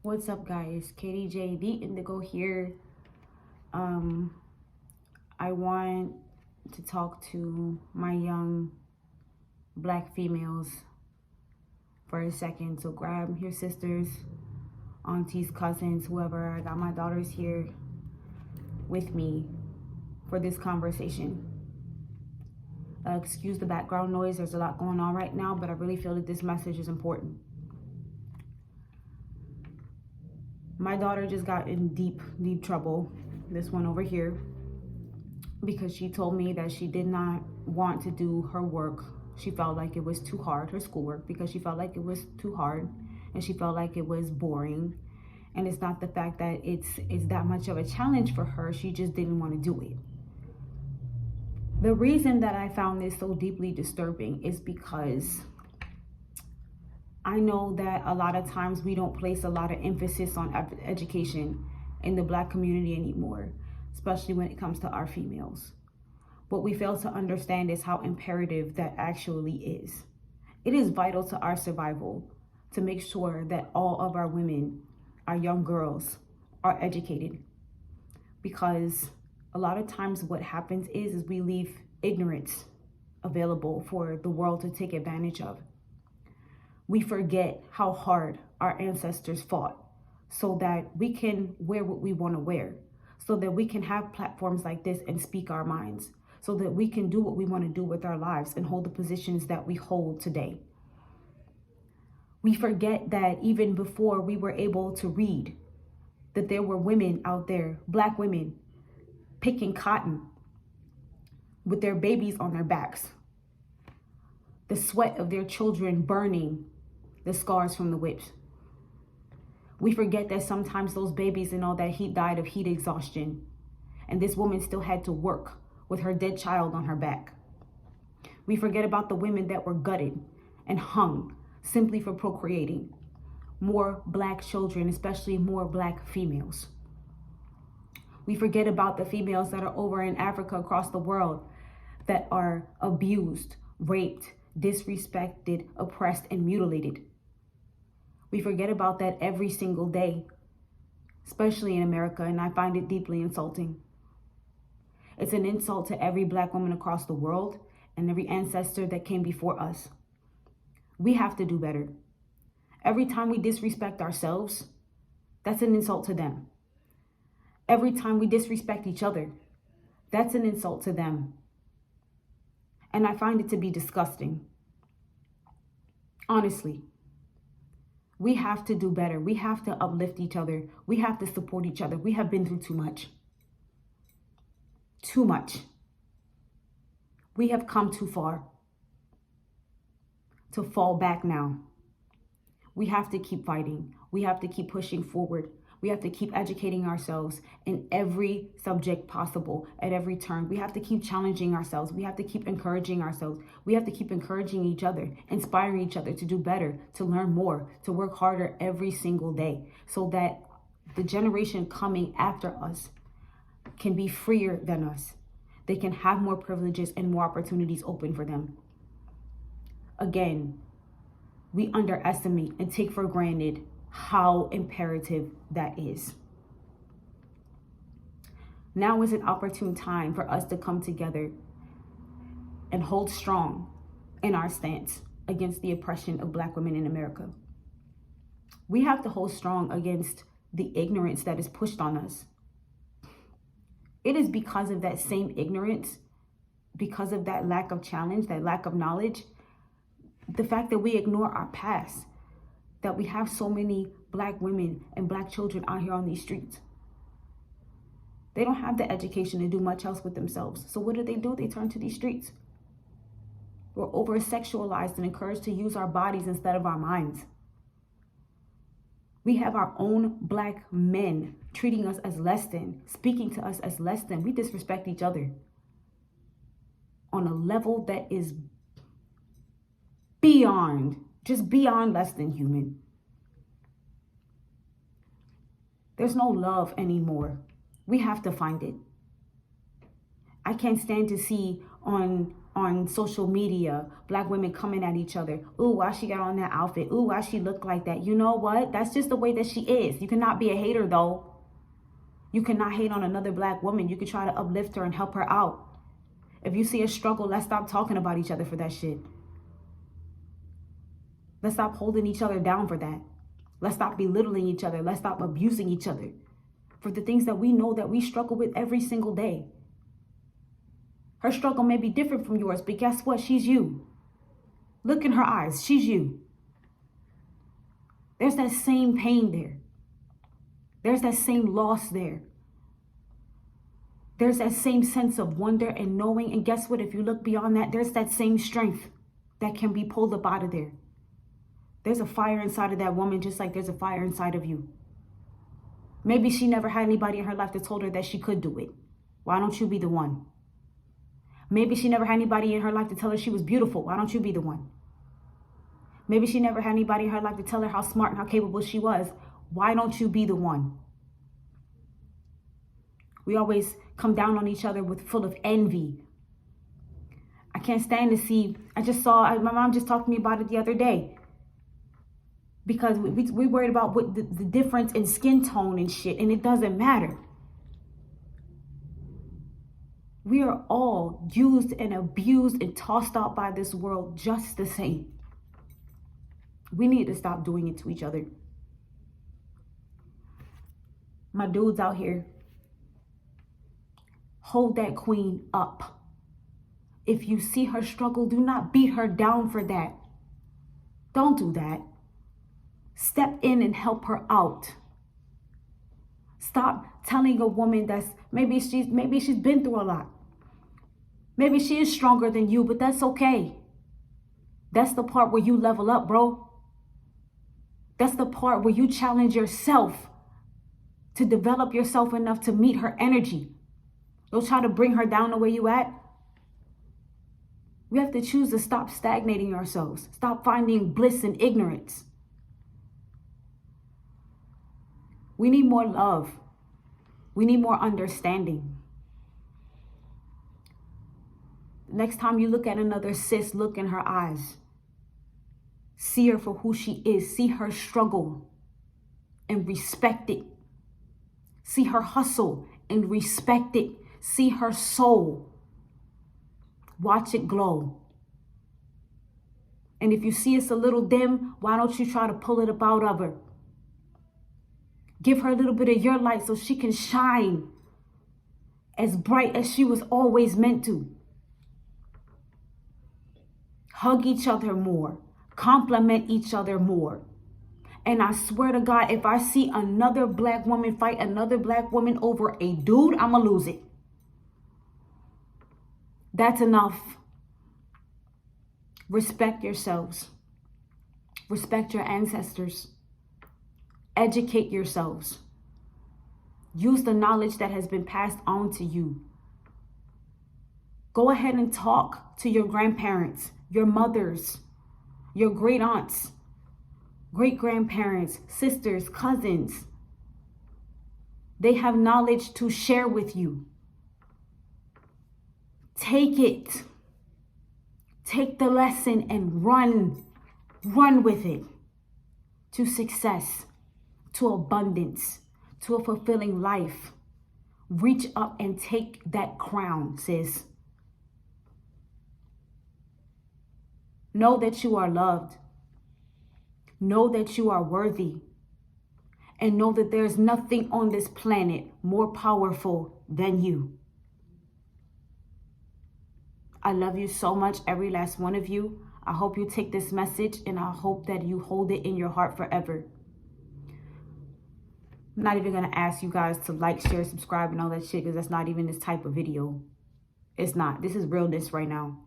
What's up, guys? KDJ the Indigo here. I want to talk to my young black females for a second. So grab your sisters, aunties, cousins, whoever. I got my daughters here with me for this conversation. Excuse the background noise. There's a lot going on right now, but I really feel that this message is important. My daughter just got in deep trouble, this one over here, because she told me that she did not want to do her work. She felt like it was too hard, her schoolwork, because she felt like it was too hard and she felt like it was boring. And it's not the fact that it's that much of a challenge for her, she just didn't want to do it. The reason that I found this so deeply disturbing is because I know that a lot of times we don't place a lot of emphasis on education in the black community anymore, especially when it comes to our females. What we fail to understand is how imperative that actually is. It is vital to our survival to make sure that all of our women, our young girls, are educated. Because a lot of times what happens is we leave ignorance available for the world to take advantage of. We forget how hard our ancestors fought so that we can wear what we want to wear, so that we can have platforms like this and speak our minds, so that we can do what we want to do with our lives and hold the positions that we hold today. We forget that even before we were able to read, that there were women out there, black women, picking cotton with their babies on their backs, the sweat of their children burning the scars from the whips. We forget that sometimes those babies and all that heat died of heat exhaustion. And this woman still had to work with her dead child on her back. We forget about the women that were gutted and hung simply for procreating. More black children, especially more black females. We forget about the females that are over in Africa, across the world, that are abused, raped, disrespected, oppressed, and mutilated. We forget about that every single day, especially in America, and I find it deeply insulting. It's an insult to every black woman across the world and every ancestor that came before us. We have to do better. Every time we disrespect ourselves, that's an insult to them. Every time we disrespect each other, that's an insult to them. And I find it to be disgusting. Honestly. We have to do better. We have to uplift each other. We have to support each other. We have been through too much. Too much. We have come too far to fall back now. We have to keep fighting. We have to keep pushing forward. We have to keep educating ourselves in every subject possible at every turn. We have to keep challenging ourselves. We have to keep encouraging ourselves. We have to keep encouraging each other, inspiring each other to do better, to learn more, to work harder every single day so that the generation coming after us can be freer than us. They can have more privileges and more opportunities open for them. Again, we underestimate and take for granted how imperative that is. Now is an opportune time for us to come together and hold strong in our stance against the oppression of black women in America. We have to hold strong against the ignorance that is pushed on us. It is because of that same ignorance, because of that lack of challenge, that lack of knowledge, the fact that we ignore our past, that we have so many black women and black children out here on these streets. They don't have the education to do much else with themselves. So what do? They turn to these streets. We're over-sexualized and encouraged to use our bodies instead of our minds. We have our own black men treating us as less than, speaking to us as less than. We disrespect each other on a level that is beyond, just beyond less than human. There's no love anymore. We have to find it. I can't stand to see on on social media, black women coming at each other. Ooh, why she got on that outfit? Ooh, why she look like that? You know what? That's just the way that she is. You cannot be a hater though. You cannot hate on another black woman. You can try to uplift her and help her out. If you see a struggle, let's stop talking about each other for that shit. Let's stop holding each other down for that. Let's stop belittling each other. Let's stop abusing each other for the things that we know that we struggle with every single day. Her struggle may be different from yours, but guess what? She's you. Look in her eyes. She's you. There's that same pain there. There's that same loss there. There's that same sense of wonder and knowing. And guess what? If you look beyond that, there's that same strength that can be pulled up out of there. There's a fire inside of that woman, just like there's a fire inside of you. Maybe she never had anybody in her life that told her that she could do it. Why don't you be the one? Maybe she never had anybody in her life to tell her she was beautiful. Why don't you be the one? Maybe she never had anybody in her life to tell her how smart and how capable she was. Why don't you be the one? We always come down on each other with full of envy. I can't stand to see, my mom just talked to me about it the other day. Because we worried about what the difference in skin tone and shit, and it doesn't matter. We are all used and abused and tossed out by this world just the same. We need to stop doing it to each other. My dudes out here, hold that queen up. If you see her struggle, do not beat her down for that. Don't do that. Step in and help her out. Stop telling a woman that's maybe she's been through a lot. Maybe she is stronger than you, but that's okay. That's the part where you level up, bro. That's the part where you challenge yourself to develop yourself enough to meet her energy. Don't try to bring her down the way you at. We have to choose to stop stagnating ourselves. Stop finding bliss in ignorance. We need more love. We need more understanding. Next time you look at another sis, look in her eyes. See her for who she is. See her struggle and respect it. See her hustle and respect it. See her soul. Watch it glow. And if you see it's a little dim, why don't you try to pull it up out of her? Give her a little bit of your light so she can shine as bright as she was always meant to. Hug each other more. Compliment each other more. And I swear to God, if I see another black woman fight another black woman over a dude, I'm going to lose it. That's enough. Respect yourselves. Respect your ancestors. Educate yourselves. Use the knowledge that has been passed on to you. Go ahead and talk to your grandparents, your mothers, your great aunts, great grandparents, sisters, cousins. They have knowledge to share with you. Take it. Take the lesson and run with it to success, to abundance, to a fulfilling life. Reach up and take that crown, sis. Know that you are loved. Know that you are worthy. And know that there's nothing on this planet more powerful than you. I love you so much, every last one of you. I hope you take this message and I hope that you hold it in your heart forever. I'm not even going to ask you guys to like, share, subscribe, and all that shit because that's not even this type of video. It's not. This is realness right now.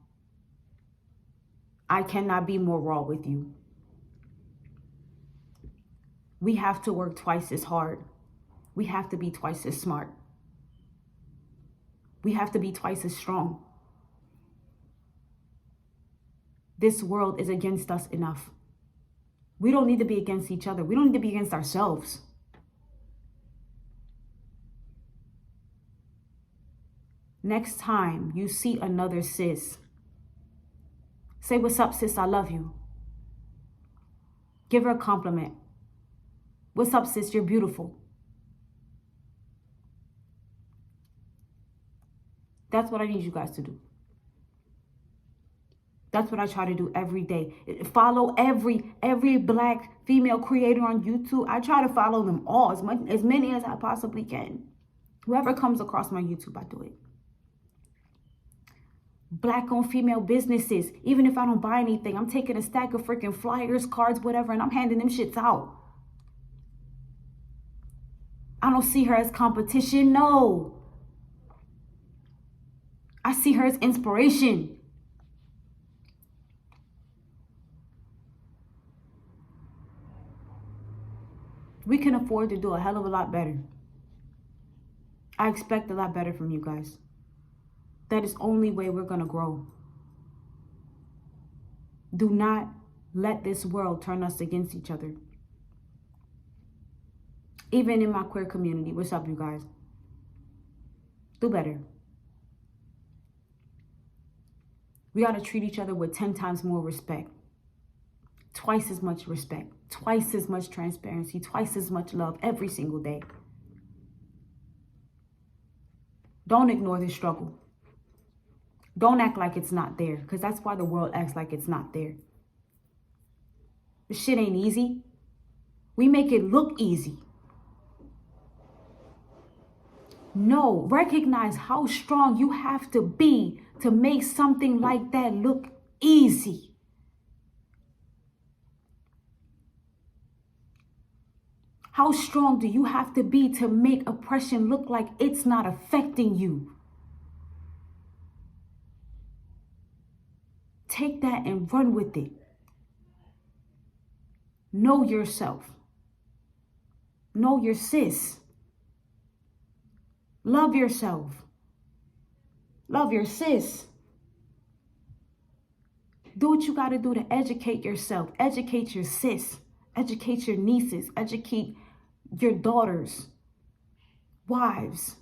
I cannot be more raw with you. We have to work twice as hard. We have to be twice as smart. We have to be twice as strong. This world is against us enough. We don't need to be against each other. We don't need to be against ourselves. Next time you see another sis, Say, what's up, sis? I love you. Give her a compliment. What's up, sis? You're beautiful. That's what I need you guys to do. That's what I try to do every day. Follow every black female creator on YouTube. I try to follow them all, as many as I possibly can. Whoever comes across my YouTube, I do it. Black-owned female businesses. Even if I don't buy anything, I'm taking a stack of freaking flyers, cards, whatever, and I'm handing them shits out. I don't see her as competition. No. I see her as inspiration. We can afford to do a hell of a lot better. I expect a lot better from you guys. That is the only way we're going to grow. Do not let this world turn us against each other. Even in my queer community. What's up, you guys? Do better. We got to treat each other with 10 times more respect. Twice as much respect. Twice as much transparency. Twice as much love every single day. Don't ignore the struggle. Don't act like it's not there, because that's why the world acts like it's not there. This shit ain't easy. We make it look easy. No, recognize how strong you have to be to make something like that look easy. How strong do you have to be to make oppression look like it's not affecting you? Take that and run with it. Know yourself. Know your sis. Love yourself. Love your sis. Do what you got to do to educate yourself. Educate your sis. Educate your nieces. Educate your daughters. Wives.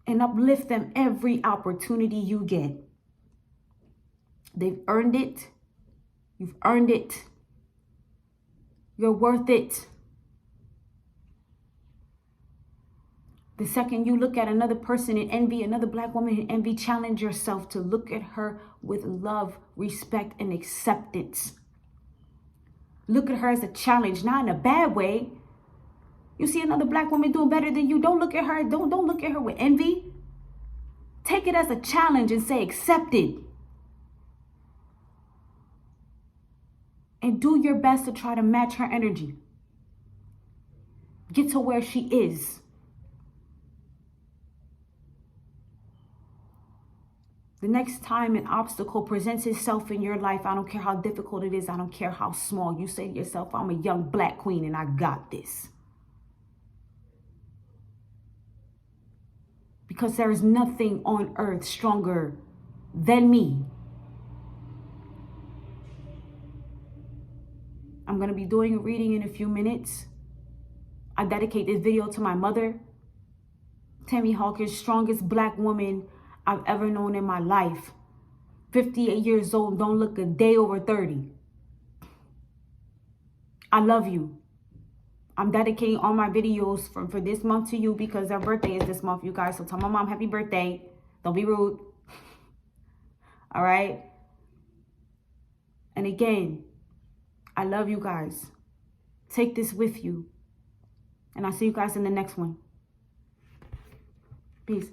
And uplift them every opportunity you get. They've earned it. You've earned it. You're worth it. The second you look at another person in envy, another black woman in envy, challenge yourself to look at her with love, respect, and acceptance. Look at her as a challenge, not in a bad way. You see another black woman doing better than you, don't look at her. Don't look at her with envy. Take it as a challenge and say, accept it. And do your best to try to match her energy. Get to where she is. The next time an obstacle presents itself in your life, I don't care how difficult it is, I don't care how small, you say to yourself, I'm a young black queen and I got this. Because there is nothing on earth stronger than me. I'm going to be doing a reading in a few minutes. I dedicate this video to my mother, Tammy Hawkins, strongest black woman I've ever known in my life. 58 years old, don't look a day over 30. I love you. I'm dedicating all my videos for this month to you because her birthday is this month, you guys. So tell my mom happy birthday. Don't be rude. All right? And again, I love you guys. Take this with you. And I'll see you guys in the next one. Peace.